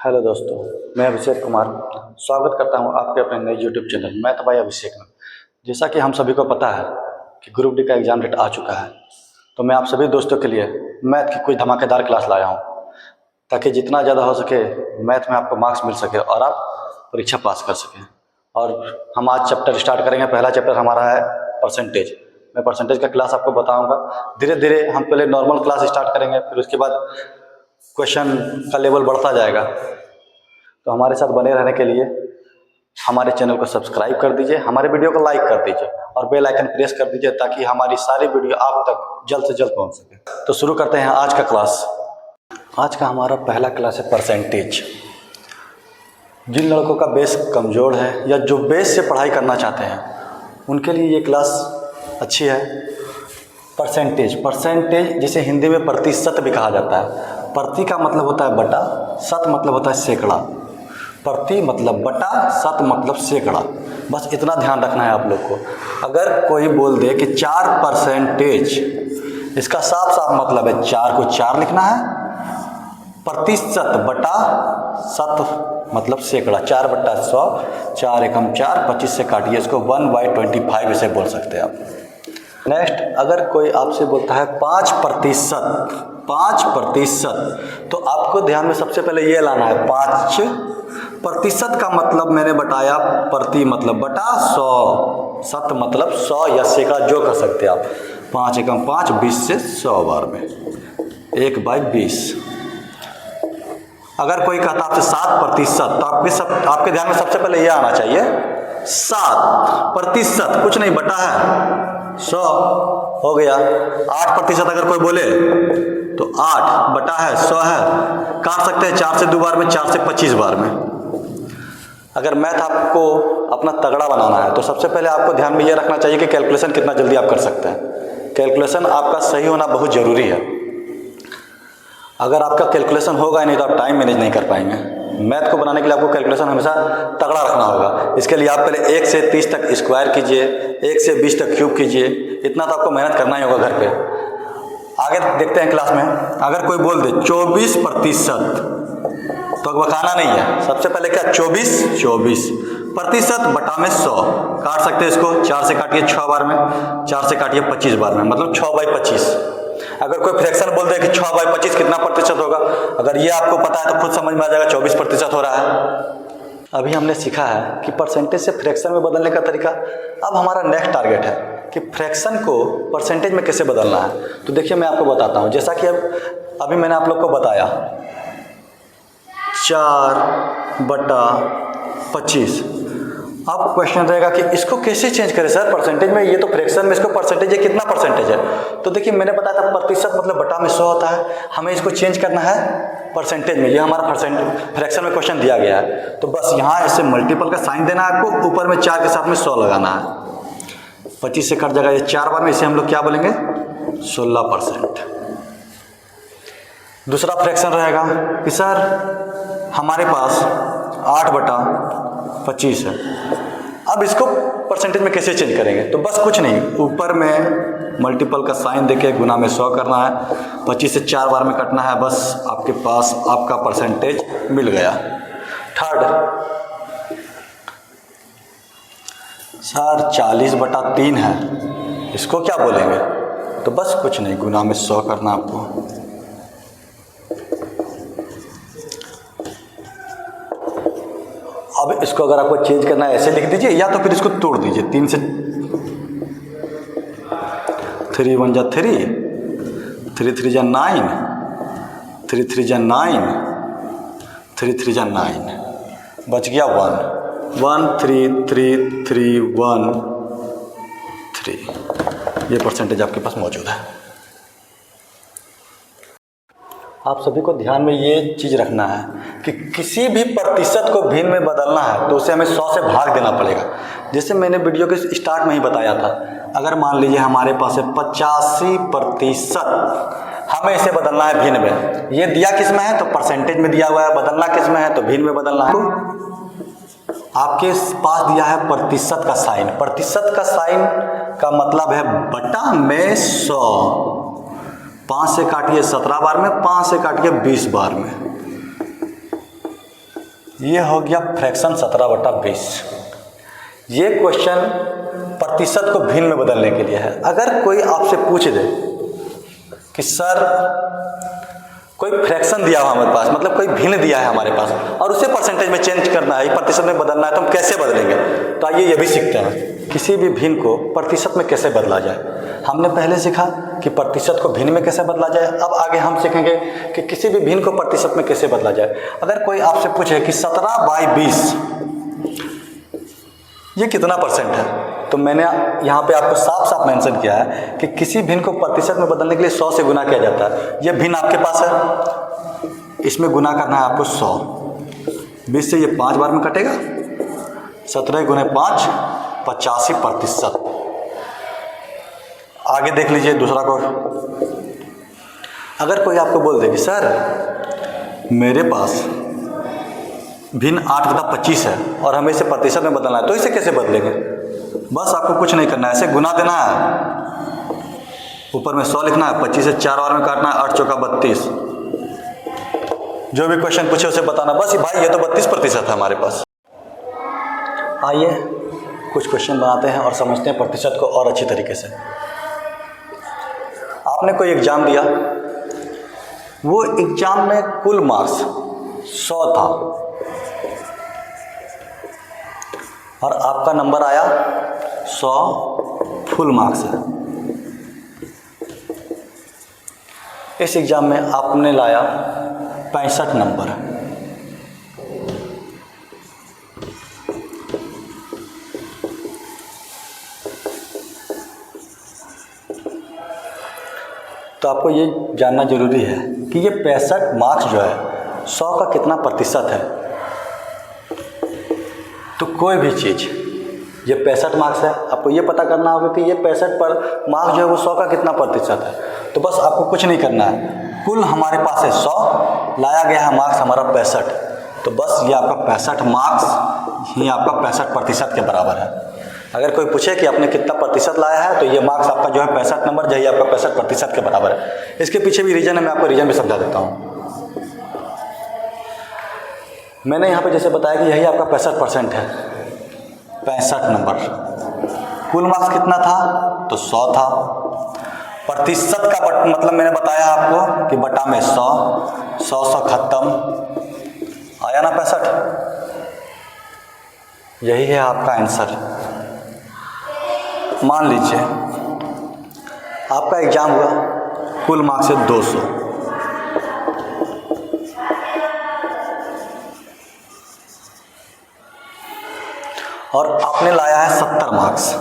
Hello दोस्तों, मैं अभिषेक कुमार स्वागत करता हूं आपके अपने नए यूट्यूब चैनल मैथ बाय अभिषेक में। जैसा कि हम सभी को पता है कि ग्रुप डी का एग्ज़ाम डेट आ चुका है, तो मैं आप सभी दोस्तों के लिए मैथ की कुछ धमाकेदार क्लास लाया हूं, ताकि जितना ज़्यादा हो सके मैथ में आपको मार्क्स मिल सके और आप परीक्षा पास कर सकें। और हम आज चैप्टर स्टार्ट करेंगे। पहला चैप्टर हमारा है परसेंटेज। मैं परसेंटेज का क्लास आपको बताऊँगा। धीरे धीरे हम पहले नॉर्मल क्लास स्टार्ट करेंगे, फिर उसके बाद क्वेश्चन का लेवल बढ़ता जाएगा। तो हमारे साथ बने रहने के लिए हमारे चैनल को सब्सक्राइब कर दीजिए, हमारे वीडियो को लाइक कर दीजिए और बेल आइकन प्रेस कर दीजिए, ताकि हमारी सारी वीडियो आप तक जल्द से जल्द पहुंच सके। तो शुरू करते हैं आज का क्लास। आज का हमारा पहला क्लास है परसेंटेज। जिन लड़कों का बेस कमज़ोर है या जो बेस से पढ़ाई करना चाहते हैं, उनके लिए ये क्लास अच्छी है। परसेंटेज जिसे हिंदी में प्रतिशत भी कहा जाता है। प्रति का मतलब होता है बटा, शत मतलब होता है सैकड़ा। प्रति मतलब बटा, शत मतलब सैकड़ा। बस इतना ध्यान रखना है आप लोग को। अगर कोई बोल दे कि 4%, इसका साफ साफ मतलब है 4 को 4 लिखना है, प्रतिशत बटा शत मतलब सैकड़ा। 4/100, 4 एकम 4, 25 से काटिए इसको, 1/25 इसे बोल सकते हैं आप। नेक्स्ट, अगर कोई आपसे बोलता है 5%, तो आपको ध्यान में सबसे पहले ये लाना है 5% का मतलब मैंने बताया, प्रति मतलब बटा, 100 शत मतलब 100 या सैकड़ा जो कर सकते हैं आप। 5 एकम 5, 20 से 100 बार में 1/20। अगर कोई कहता आपसे 7%, तो आपके ध्यान में सबसे पहले ये आना चाहिए 7%, कुछ नहीं बटा है 100 हो गया। 8% अगर कोई बोले तो 8 बटा है 100 है, काट सकते हैं 4 से 2 बार में, 4 से 25 बार में। अगर मैथ आपको अपना तगड़ा बनाना है तो सबसे पहले आपको ध्यान में ये रखना चाहिए कि कैलकुलेशन कितना जल्दी आप कर सकते हैं। कैलकुलेशन आपका सही होना बहुत ज़रूरी है। अगर आपका कैलकुलेशन होगा ही नहीं तो आप टाइम मैनेज नहीं कर पाएंगे। मैथ को बनाने के लिए आपको कैलकुलेशन हमेशा तगड़ा रखना होगा। इसके लिए आप पहले 1 से 30 तक स्क्वायर कीजिए, 1 से 20 तक क्यूब कीजिए। इतना तो आपको मेहनत करना ही होगा घर पे। आगे देखते हैं क्लास में। अगर कोई बोल दे 24%, तो बकाना नहीं है। सबसे पहले क्या 24 प्रतिशत बटा में 100, काट सकते हैं इसको, 4 से काटिए 6 बार में, 4 से काटिए 25 बार में, मतलब 6/25। अगर कोई फ्रैक्शन बोल दे कि 6/25 कितना प्रतिशत होगा, अगर ये आपको पता है तो खुद समझ में आ जाएगा 24% हो रहा है। अभी हमने सीखा है कि परसेंटेज से फ्रैक्शन में बदलने का तरीका। अब हमारा नेक्स्ट टारगेट है कि फ्रैक्शन को परसेंटेज में कैसे बदलना है। तो देखिए मैं आपको बताता हूँ। जैसा कि अभी मैंने आप लोग को बताया 4/25। अब क्वेश्चन रहेगा कि इसको कैसे चेंज करें सर परसेंटेज में। ये तो फ्रैक्शन में इसको परसेंटेज है, कितना परसेंटेज है। तो देखिए मैंने बताया था प्रतिशत मतलब बटा में 100 होता है, हमें इसको चेंज करना है परसेंटेज में। ये हमारा फ्रैक्शन में क्वेश्चन दिया गया है। तो बस यहाँ ऐसे मल्टीपल का साइन देना है आपको, ऊपर में 4 के साथ में 100 लगाना है। 25 से कट जाएगा ये 4 बार में, इसे हम लोग क्या बोलेंगे 16%। दूसरा फ्रैक्शन रहेगा कि सर हमारे पास 8/25 है, अब इसको परसेंटेज में कैसे चेंज करेंगे। तो बस कुछ नहीं, ऊपर में मल्टीपल का साइन देके गुना में 100 करना है, 25 से 4 बार में कटना है, बस आपके पास आपका परसेंटेज मिल गया। थर्ड, सर 40/3 है, इसको क्या बोलेंगे। तो बस कुछ नहीं, गुना में 100 करना आपको। अब इसको अगर आपको चेंज करना है ऐसे लिख दीजिए, या तो फिर इसको तोड़ दीजिए। 3 से 3 1 जा 3, 3 3 जा 9, 3 3 जा 9, 3 3 जा 9, बच गया 1 1 3 3 3 1 3। ये परसेंटेज आपके पास मौजूद है। आप सभी को ध्यान में ये चीज़ रखना है कि किसी भी प्रतिशत को भिन्न में बदलना है तो उसे हमें 100 से भाग देना पड़ेगा। जैसे मैंने वीडियो के स्टार्ट में ही बताया था, अगर मान लीजिए हमारे पास है 85%, हमें इसे बदलना है भिन्न में। ये दिया किस में है तो परसेंटेज में दिया हुआ है, बदलना किस में है तो भिन्न में बदलना है। आपके पास दिया है प्रतिशत का साइन। प्रतिशत का साइन का मतलब है बटा में 100। 5 से काटिए 17 बार में, 5 से काटिए 20 बार में। ये हो गया फ्रैक्शन 17/20। ये क्वेश्चन प्रतिशत को भिन्न में बदलने के लिए है। अगर कोई आपसे पूछ दे कि सर कोई फ्रैक्शन दिया हुआ हमारे पास, मतलब कोई भिन्न दिया है हमारे पास और उसे परसेंटेज में चेंज करना है, प्रतिशत में बदलना है, तो हम कैसे बदलेंगे? तो आइए ये भी सीखते हैं, किसी भी भिन्न को प्रतिशत में कैसे बदला जाए। हमने पहले सीखा कि प्रतिशत को भिन्न में कैसे बदला जाए, अब आगे हम सीखेंगे कि किसी भी भिन्न को प्रतिशत में कैसे बदला जाए। अगर कोई आपसे पूछे कि 17/20 ये कितना परसेंट है, तो मैंने यहाँ पे आपको साफ साफ मेंशन किया है कि किसी भिन्न को प्रतिशत में बदलने के लिए 100 से गुना किया जाता है। ये भिन्न आपके पास है, इसमें गुना करना है आपको 100। 20 से ये 5 बार में कटेगा, 17 गुने 5 85%। आगे देख लीजिए दूसरा को। अगर कोई आपको बोल दे कि सर मेरे पास भिन्न 8/25 है और हमें इसे प्रतिशत में बदलना है, तो इसे कैसे बदलेंगे? बस आपको कुछ नहीं करना है, ऐसे गुना देना है, ऊपर में 100 लिखना है, 25 से 4 बार में काटना है, 8 चौका 32। जो भी क्वेश्चन पूछे उसे बताना, बस भाई ये तो 32% है हमारे पास। आइए कुछ क्वेश्चन बनाते हैं और समझते हैं प्रतिशत को और अच्छी तरीके से। आपने कोई एग्जाम दिया, वो एग्जाम में कुल मार्क्स 100 था और आपका नंबर आया 100, फुल मार्क्स है। इस एग्जाम में आपने लाया 65 नंबर। तो आपको ये जानना जरूरी है कि ये 65 मार्क्स जो है 100 का कितना प्रतिशत है। तो कोई भी चीज़, ये 65 मार्क्स है, आपको ये पता करना होगा कि ये 65 पर मार्क्स जो है वो 100 का कितना प्रतिशत है। तो बस आपको कुछ नहीं करना है, कुल हमारे पास है 100, लाया गया है मार्क्स हमारा 65, तो बस ये आपका 65 मार्क्स ही आपका 65% के बराबर है। अगर कोई पूछे कि आपने कितना प्रतिशत लाया है, तो ये मार्क्स आपका जो है 65 नंबर जो है आपका 65% के बराबर है। इसके पीछे भी रीजन है, मैं आपको रीजन भी समझा देता हूँ। मैंने यहाँ पे जैसे बताया कि यही आपका 65% है, 65 नंबर। कुल मार्क्स कितना था? तो 100 था। प्रतिशत का मतलब मैंने बताया आपको कि बटा में 100 खत्म, आया ना 65। यही है आपका आंसर। मान लीजिए आपका एग्जाम हुआ, कुल मार्क्स है 200, और आपने लाया है 70 मार्क्स।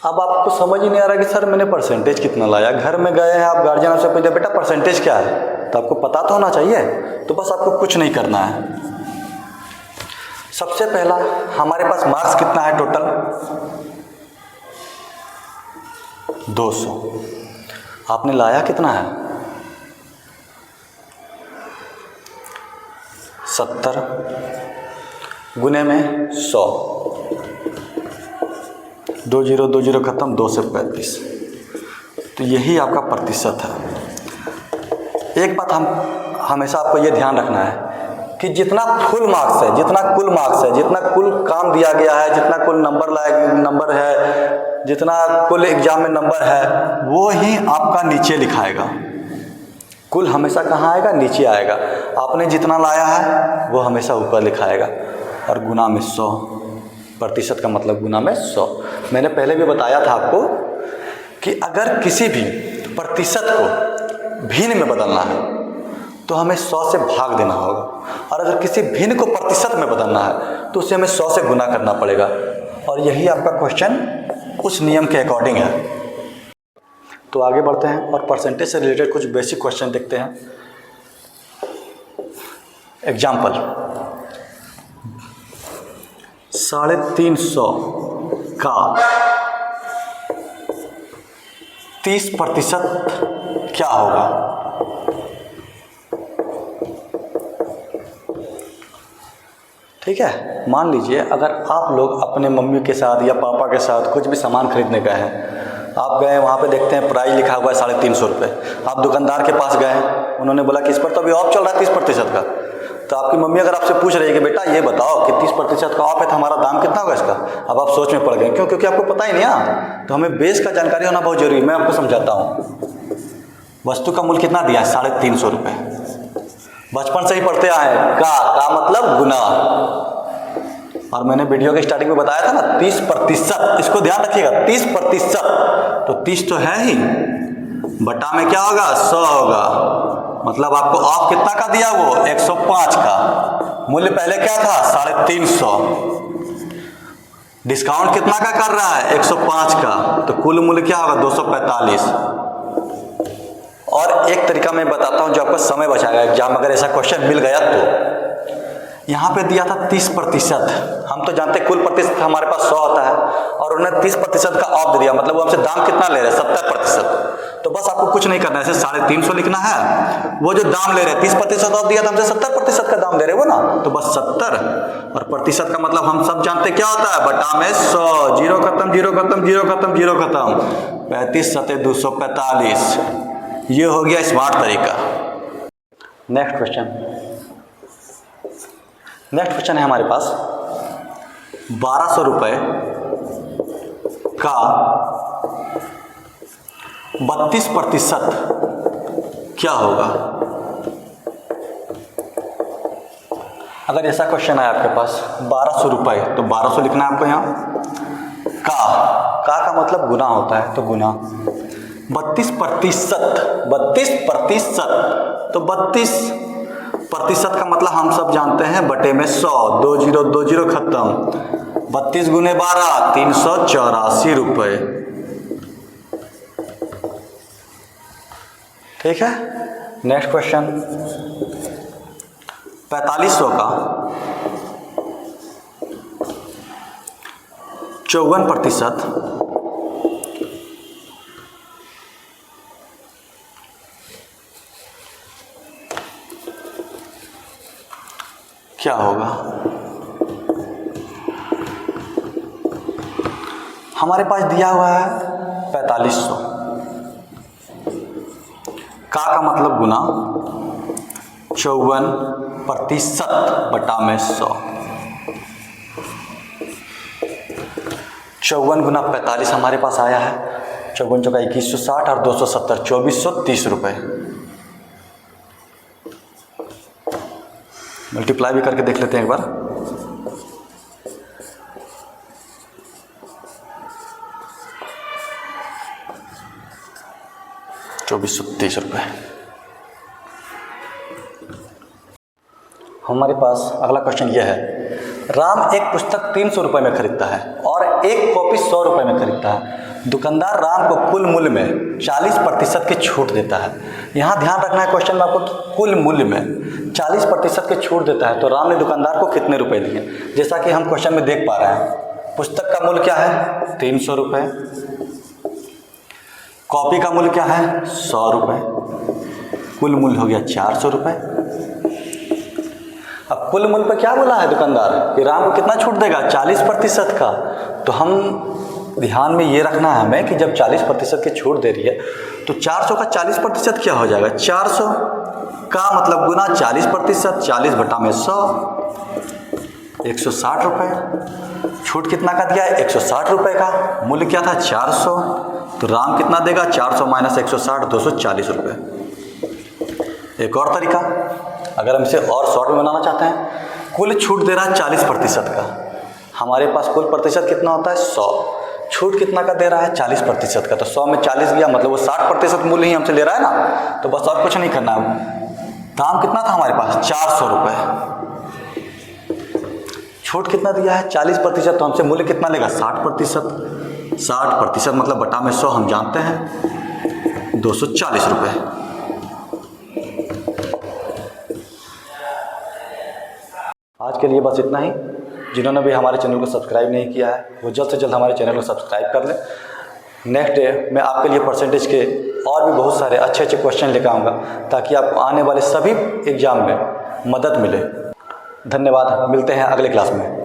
अब आपको समझ ही नहीं आ रहा कि सर मैंने परसेंटेज कितना लाया। घर में गए हैं आप, गार्जियन से पूछे बेटा परसेंटेज क्या है, तो आपको पता तो होना चाहिए। तो बस आपको कुछ नहीं करना है। सबसे पहला हमारे पास मार्क्स कितना है टोटल? 200। आपने लाया कितना है? 70 गुने में 100, 2 0 2 0 खत्म, 2 से 35। तो यही आपका प्रतिशत है। एक बात हम हमेशा आपको ये ध्यान रखना है कि जितना फुल मार्क्स है, जितना कुल मार्क्स है, जितना कुल काम दिया गया है, जितना कुल नंबर है, जितना कुल एग्जाम में नंबर है, वो ही आपका नीचे लिखाएगा। कुल हमेशा कहाँ आएगा? नीचे आएगा। आपने जितना लाया है वो हमेशा ऊपर लिखाएगा, और गुना में 100। प्रतिशत का मतलब गुना में 100। मैंने पहले भी बताया था आपको कि अगर किसी भी प्रतिशत को भिन्न में बदलना है तो हमें 100 से भाग देना होगा, और अगर किसी भिन्न को प्रतिशत में बदलना है तो उसे हमें 100 से गुना करना पड़ेगा। और यही आपका क्वेश्चन उस नियम के अकॉर्डिंग है। तो आगे बढ़ते हैं और परसेंटेज से रिलेटेड कुछ बेसिक क्वेश्चन देखते हैं। एग्जाम्पल, 350 का 30% क्या होगा? ठीक है, मान लीजिए अगर आप लोग अपने मम्मी के साथ या पापा के साथ कुछ भी सामान खरीदने गए हैं, आप गए वहाँ पे देखते हैं प्राइस लिखा हुआ है 350 रुपये। आप दुकानदार के पास गए, उन्होंने बोला कि इस पर तो अभी ऑफ चल रहा है 30% का। तो आपकी मम्मी अगर आपसे पूछ रही है कि बेटा ये बताओ कि 30% का ऑफ है तो हमारा दाम कितना होगा इसका, अब आप सोच में पड़ गए। क्यों? क्योंकि आपको पता ही नहीं है। तो हमें बेस का जानकारी होना बहुत जरूरी है। मैं आपको समझाता हूँ। वस्तु का मूल्य कितना दिया है? 350 रुपये। बचपन से ही पढ़ते आए हैं। का मतलब गुना। और मैंने वीडियो के स्टार्टिंग में बताया था ना 30%, इसको ध्यान रखिएगा 30%। तो 30 तो है ही, बटा में क्या होगा? 100 होगा। मतलब आपको ऑफ कितना का दिया? वो 105 का। मूल्य पहले क्या था? 350। डिस्काउंट कितना का कर रहा है? 105 का। तो कुल मूल्य क्या होगा? 245। और एक तरीका मैं बताता हूं जो आपका समय बचाएगा एग्जाम, अगर ऐसा क्वेश्चन मिल गया तो। यहाँ पे दिया था 30%। हम तो जानते हैं कुल प्रतिशत हमारे पास 100 होता है, और उन्होंने 30% का ऑफ दे दिया। मतलब वो हमसे दाम कितना ले रहे हैं? 70%। तो बस आपको कुछ नहीं करना है, ऐसे 350 लिखना है। वो जो दाम ले रहे हैं 30% ऑफ दिया था, हमसे 70% का दाम दे रहे हो ना, तो बस 70। और प्रतिशत का मतलब हम सब जानते क्या होता है? बटा में 100। जीरो खत्म, जीरो खत्म, जीरो खत्म, जीरो खत्म। 35 सते 245। ये हो गया स्मार्ट तरीका। नेक्स्ट क्वेश्चन है हमारे पास 1200 रुपये का 32% क्या होगा? अगर ऐसा क्वेश्चन है आपके पास 1200 रुपये, तो 1200 लिखना है आपको यहाँ। का मतलब गुना होता है, तो गुना 32%। तो 32% का मतलब हम सब जानते हैं बटे में 100। 2 जीरो 2 जीरो खत्म। 32 गुने 12 384 रुपये। ठीक है। नेक्स्ट क्वेश्चन 4500 का 54% क्या होगा? हमारे पास दिया हुआ है 4500। का मतलब गुना 54% बटा में 100। 54 गुना 45 हमारे पास आया है। 54 चौका 2160 और 270 2430 रुपये। मल्टीप्लाई भी करके देख लेते हैं एक बार। ₹2430। हमारे पास अगला क्वेश्चन यह है, राम एक पुस्तक 300 रुपये में खरीदता है और एक कॉपी 100 रुपये में खरीदता है। दुकानदार राम को कुल मूल्य में 40% की छूट देता है। यहाँ ध्यान रखना है क्वेश्चन में आपको, कुल मूल्य में 40% की छूट देता है। तो राम ने दुकानदार को कितने रुपए दिए? जैसा कि हम क्वेश्चन में देख पा रहे हैं, पुस्तक का मूल्य क्या है? 300 रुपये। कॉपी का मूल्य क्या है? 100 रुपये। कुल मूल्य हो गया 400 रुपये। अब कुल मूल्य पर क्या बोला है दुकानदार कि राम को कितना छूट देगा? 40% का। तो हम ध्यान में ये रखना है हमें कि जब 40% की छूट दे रही है तो 400 का 40% क्या हो जाएगा? 400 का मतलब गुना 40%। 40 बटा में 100 160 रुपये। छूट कितना का दिया है? 160 रुपये का। मूल्य क्या था? 400। तो राम कितना देगा? 400 माइनस 160 240 रुपये। एक और तरीका, अगर हम इसे और शॉर्ट में बनाना चाहते हैं, कुल छूट दे रहा है 40% का। हमारे पास कुल प्रतिशत कितना होता है? 100। छूट कितना का दे रहा है? 40% का। तो 100 में 40 गया, मतलब वो 60% मूल्य ही हमसे ले रहा है ना। तो बस और कुछ नहीं करना। दाम कितना था हमारे पास? 400 रुपये। छूट कितना दिया है? 40%। तो हमसे मूल्य कितना लेगा? 60%। 60% मतलब बटा में 100 हम जानते हैं 240 रुपये। आज के लिए बस इतना ही। जिन्होंने भी हमारे चैनल को सब्सक्राइब नहीं किया है वो जल्द से जल्द हमारे चैनल को सब्सक्राइब कर लें। नेक्स्ट डे मैं आपके लिए परसेंटेज के और भी बहुत सारे अच्छे अच्छे क्वेश्चन लेकर आऊँगा ताकि आपको आने वाले सभी एग्जाम में मदद मिले। धन्यवाद। मिलते हैं अगले क्लास में।